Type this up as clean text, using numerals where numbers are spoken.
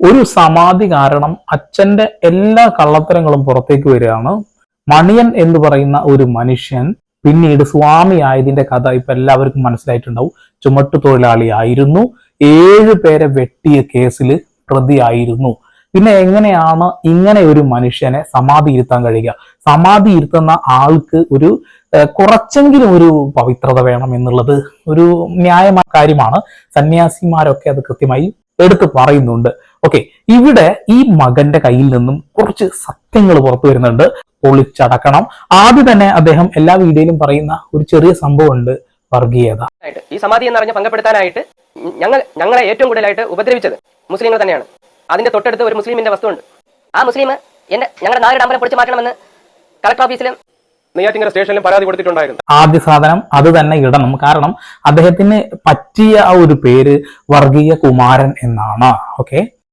ഒരു സമാധി കാരണം അച്ഛന്റെ എല്ലാ കള്ളത്തരങ്ങളും പുറത്തേക്ക് വരികയാണ്. മണിയൻ എന്ന് പറയുന്ന ഒരു മനുഷ്യൻ പിന്നീട് സ്വാമി ആയതിന്റെ കഥ ഇപ്പൊ എല്ലാവർക്കും മനസ്സിലായിട്ടുണ്ടാവും. ചുമട്ടുതൊഴിലാളി ആയിരുന്നു, 7 പേരെ വെട്ടിയ കേസിൽ പ്രതിയായിരുന്നു. പിന്നെ എങ്ങനെയാണ് ഇങ്ങനെ ഒരു മനുഷ്യനെ സമാധി ഇരുത്താൻ കഴിയുക? സമാധി ഇരുത്തുന്ന ആൾക്ക് ഒരു കുറച്ചെങ്കിലും ഒരു പവിത്രത വേണം എന്നുള്ളത് ഒരു ന്യായമായ കാര്യമാണ്. സന്യാസിമാരൊക്കെ അത് കൃത്യമായി എടുത്തു പറയുന്നുണ്ട്. ഓക്കെ, ഇവിടെ ഈ മകന്റെ കയ്യിൽ നിന്നും കുറച്ച് സത്യങ്ങൾ പുറത്തു വരുന്നുണ്ട്. പൊളിച്ചടക്കണം. ആദ്യം തന്നെ അദ്ദേഹം എല്ലാ വീഡിയോയിലും പറയുന്ന ഒരു ചെറിയ സംഭവമുണ്ട്, വർഗീയത. ഈ സമാധി എന്ന് പറഞ്ഞ പങ്കപ്പെടുത്താനായിട്ട് ഞങ്ങളെ ഏറ്റവും കൂടുതലായിട്ട് ഉപദ്രവിച്ചത് മുസ്ലിങ്ങൾ തന്നെയാണ്. അതിന്റെ തൊട്ടടുത്ത് ഒരു മുസ്ലിമിന്റെ വസ്തുണ്ട്. ആ മുസ്ലിം ഞങ്ങളുടെ 4 ഡാമ്പരം പൊളിച്ചു മാറ്റണമെന്ന് കളക്ടർ ഓഫീസിലും നെയ്യാറ്റിങ്കര സ്റ്റേഷനിലും പരാതി കൊടുത്തിട്ടുണ്ടായിരുന്നു. ആദ്യ സാധനം അത് തന്നെ ഇടണം. കാരണം അദ്ദേഹത്തിന് പറ്റിയ ആ ഒരു പേര് വർഗീയ കുമാരൻ എന്നാണ്. ഓക്കെ,